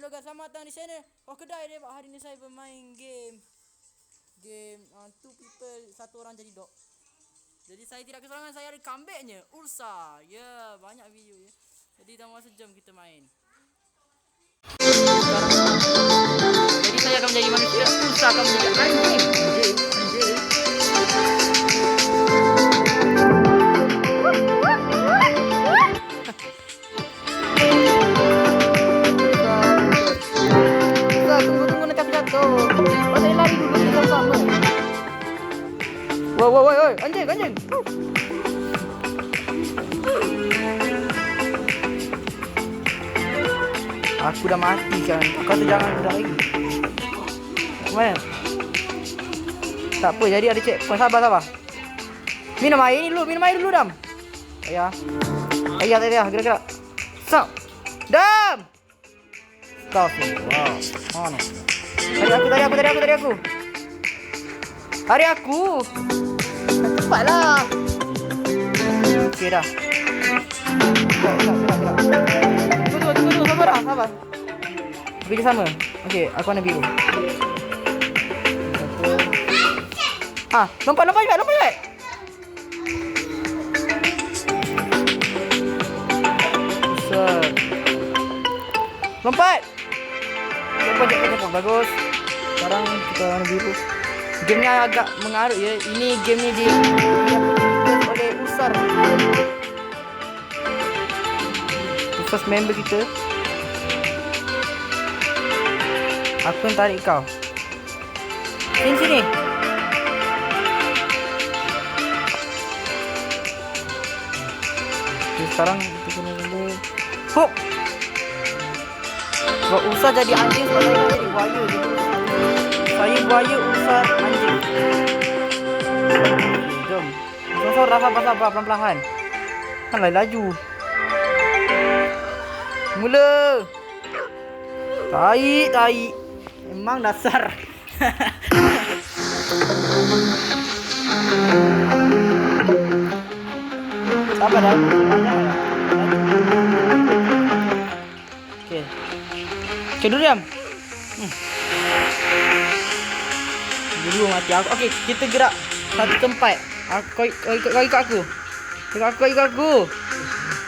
Hello guys, selamat datang di channel Kedai Rebak. Hari ni saya bermain game two people, satu orang jadi dog. Jadi saya tidak kesorangan, saya ada comebacknya Ursa. Ya, banyak video ya. Jadi dalam masa sejam kita main. Jadi saya akan menjadi manusia, Ursa akan menjadi anjing. Tunggu nanti aku jatuh. Pasal lari dulu kita sama. Woi, anjing. Aku dah mati kan. Kau tu jangan gerak lagi. Mana? Tak apa, jadi ada checkpoint. Sabar. Minum air dulu, Dam. Ayah, gerak. Stop. Dam. Stop. Wow. Mana? Tarik aku. Tarik aku. Cepatlah. Okey dah. Gerak. Tunggu, sabar. Pilih sama. Okey, aku warna biru. Lompat cepat. Set. Lompat. Cepat. Bagus. Sekarang kita warna biru. Game ni agak mengarut ya. Ini game ni oleh Usar. First member kita. Aku yang tarik kau. Sini. Okay, sekarang kita kena ambil. Hop. Sebab Usar jadi anjing, sebab saya jadi buaya. Saya buaya, Usar anjing. Jom. Sabar, pelan-pelan. Kan laju. Mula. Tai. Memang dasar. Sabar dah. Okey, dulu diam. Dulu mati aku. Okey, kita gerak satu tempat. Kau ikut aku. Ikut aku.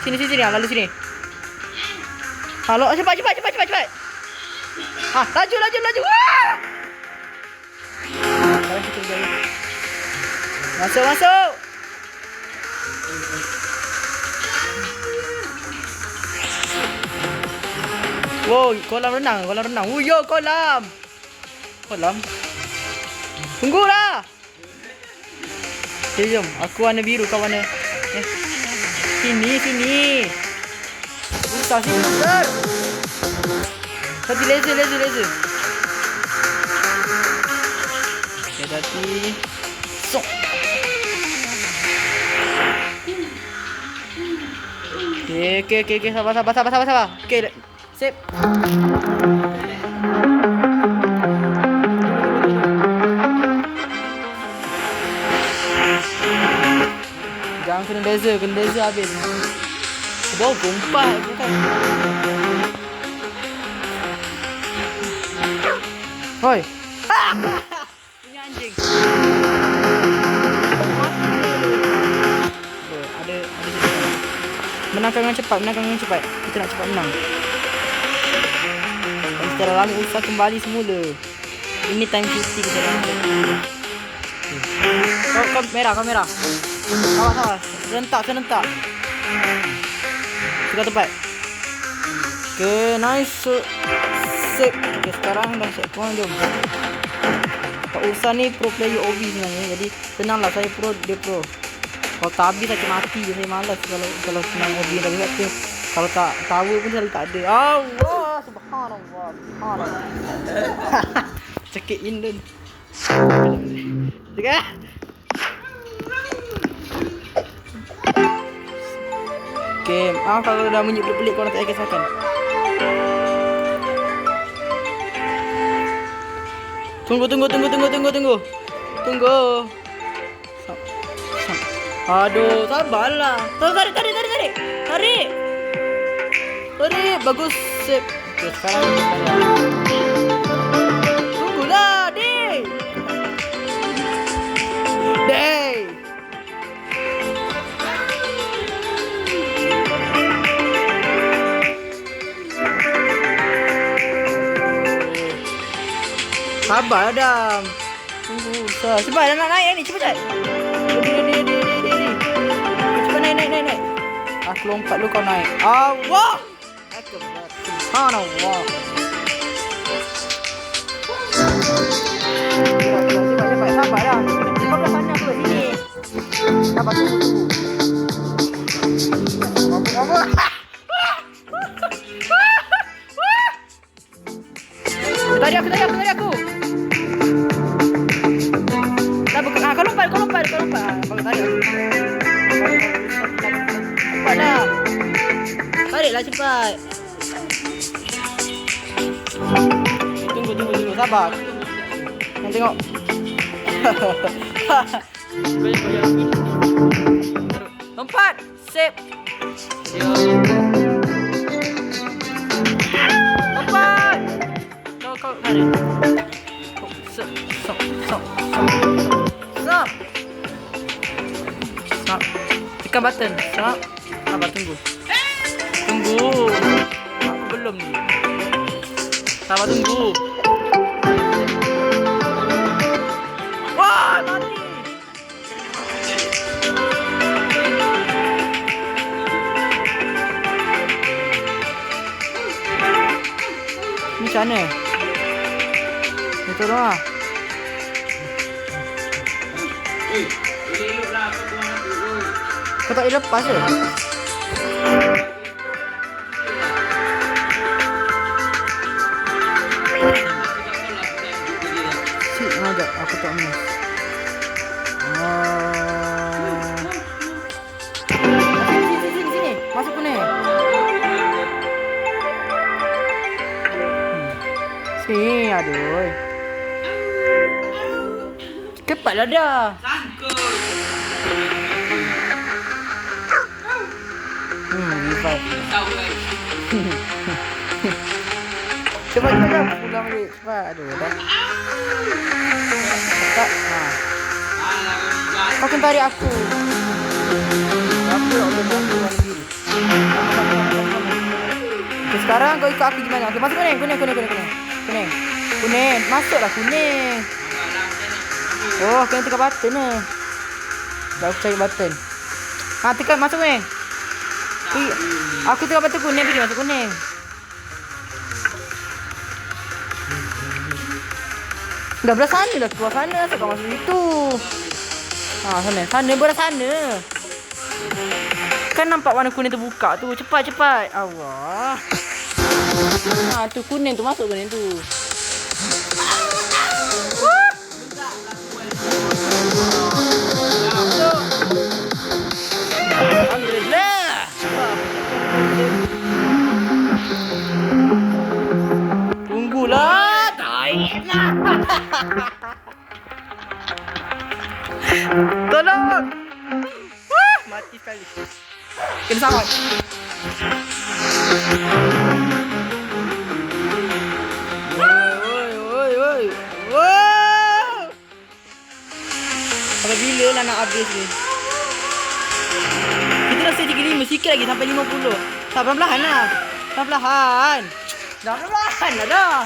Sini, lalu sini. Halo, cepat. Laju. Wah! Sekarang kita berjaya. Masuk. Wow, kolam renang. Yo, kolam. Tunggulah. Okay, jom. Aku warna biru, kau warna sini. Usah sini. Tadi laser. Okay, tadi. Sok. Okay. Sabar. Okay, sip. Jangan kena laser habis. Bawa gompat bukan. Hoi. Punya anjing. Ada menangkan dengan cepat. Kita nak cepat menang. Dan secara lama Usah kembali semula. Ini time 50 kita dah. Kau merah. Sabar. Serentak. Tiga tempat. Okay, nice. Sip. Okay, sekarang dah set point. Jom. Pak Ursa ni pro player OB sebenarnya. Jadi senanglah, saya pro, dia pro. Kalau tak habis saya mati je. Saya malas kalau senang OB. Kalau tak tahu pun selalu tak ada. Allah, subhanallah. Cekik Indon. Cekik. Okay, kalau dah bunyi pelik-pelik korang tak payah kisahkan. Tunggu. Aduh, sabarlah. Tarik. Bagus. Sip. Okay, sekarang tunggulah, Day. Day. Sabar Adam. Tunggu. Cepat dah nak naik ni. Cepat. Di. Cepat naik. Aku lompat lu kau naik. Allah. Subhanallah. Cepat. Sabar dah. Kau dah sana aku kat sini. Sabar tunggu. Apa? Tadi aku. Kau lompat. Kalau tadi aku. Cepat dah. Tariklah cepat. Tunggu. Sabar. Nak tengok. Lompat. Sip. Lompat. Kau tarik. Stop. Tekan button. Stop. Sabar tunggu. Aku belum ni. Sabar tunggu. Wah, mati. Ni macam mana? Ni tolong lah. Kau tak boleh lepas ke? Sekejap, aku tak miss. Sini. Masuk ni. Sini, aduh. Cepatlah dah. Cepat. Pulang balik. Cepat. Aduh, dah. Tak. Kau kena tarik aku. Aku tak boleh bantu sendiri. Okay, sekarang kau ikut aku gimana? Okay, masuk kuning. Kuning. Masuklah kuning. Oh, kena tekan button ni. Dah aku cari button. Tekan masuk kuning. Aku tekan button kuning pergi masuk kuning. Dah belah sana dah, keluar sana. Asal kau masuk situ? Sana belah sana. Kan nampak warna kuning terbuka tu. Cepat. Allah. Tu kuning tu, masuk kuning tu. Alhamdulillah. Tunggulah. Tolong. Mati sekali. Kena sawat. Oi. Sampai bila lah nak habis ni? Kita dah set 35, sikit lagi sampai 50. Tak, perlahan lah. Perlahan lah dah.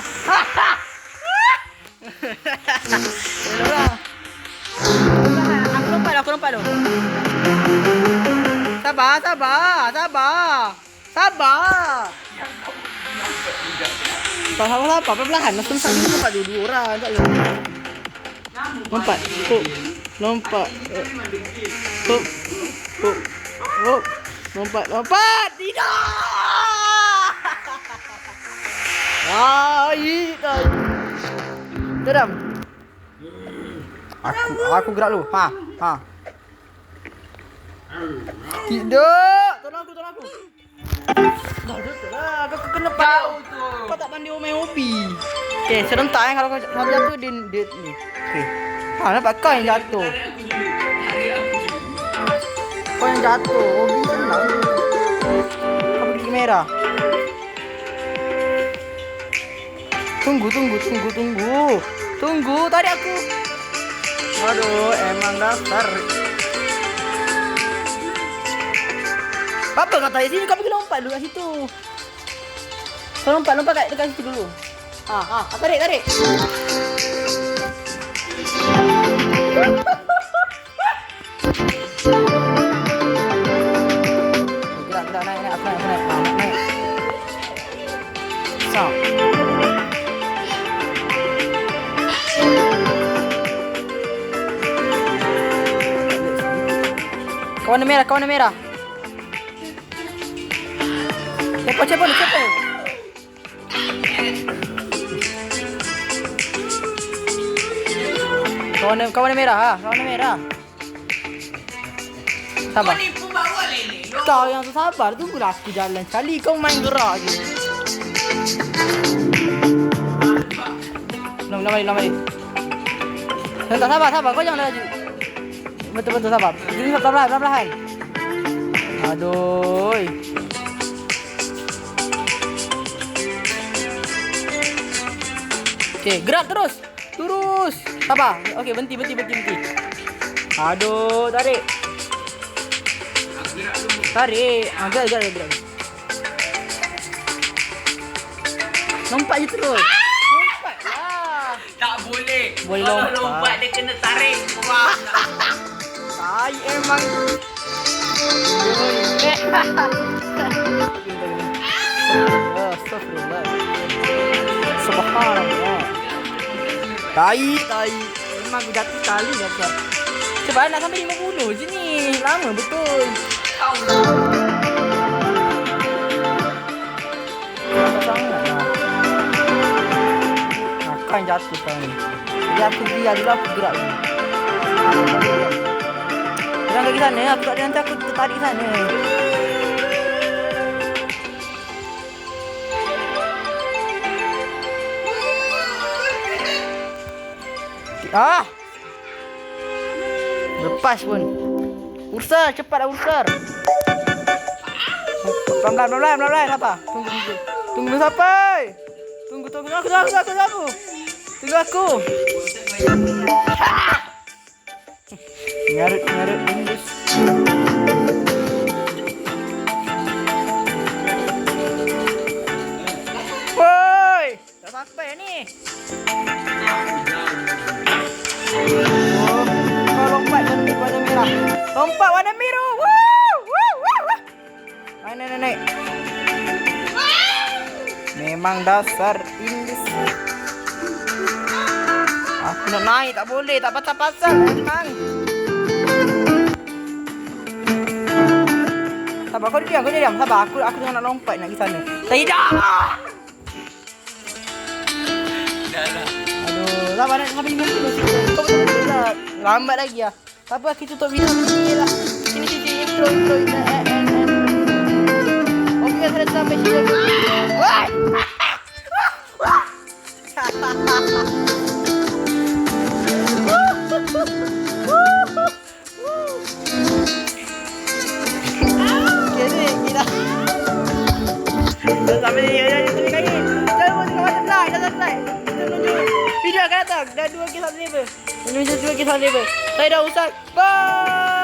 Aku lompat dulu. Sabar. Sabar, perlahan. Langsung sambil lompat dulu orang. Tak boleh. Lompat. Lompat. Lompat. Tidak. Teram. Aku gerak dulu. Tidak. Tolong aku. Kau kena pandai. Kau tak pandai main hobi. Okay, serentak kalau kau jatuh dia ni. Okay. Nampak kau yang jatuh. Kau yang jatuh. Hobi senang. Kau pergi merah. Tunggu. Tunggu, tarik aku. Aduh, emang dasar. Apa kata di sini? Kau pergi lompat dulu kat situ. Kau lompat kat dekat situ dulu. Tarik. Gerak, naik. Aku naik. Stop. Kawan merah. Cepat. Kawan merah. Sabar. Kau yang tu sabar, tunggulah aku jalan sekali. Kau main gerak je. Lama. Sebentar, sabar. Kau jangan laju. Betul, sabar. Jadi pelan-pelan. Aduh. Okey, gerak terus. Sabar. Okey, berhenti. Aduh, tarik. Gerak. Lompat je terus. Lompatlah. Tak boleh. Boleh Kalau lompat. lompat dia kena tarik. Wah. Tai emang. Astagfirullah. Subhanallah. Tai. Memang aku jatuh sekali dah. Sebab nak sampai 50 je ni. Lama betul. Kau Sangat lah. Akan jatuh sekarang ni. Jadi aku biar dulu aku gerak dulu. Jangan pergi sana. Aku tak ada, nanti aku tertarik sana. Lepas pun. Ursar, cepatlah Ursar. Pelan-pelan. Apa? Tunggu sampai. Tunggu aku. Tunggu aku. Ngarut indus. Woi, tak sampai ni. Kau lompat warna merah. Lompat warna biru. Naik. Memang dasar indus. Aku nak naik, tak boleh. Tak pasal-pasal. Memang. Sabar, kau diam. Sabar, aku tengah nak lompat nak pergi sana. Tidak! dah lah. Aduh, sabar nak sampai 5 kilo. Kau betul-betul lah. Lambat lagi lah. Tak apa, kita tutup video ni lah. Sini, intro. Okey, saya sampai sini. Wah! Kita sampai ni kali. Jangan like, jangan like. Video akan datang. Dah 2 kisah level. Menuju 2 kisah level. Saya dah usah. Bye.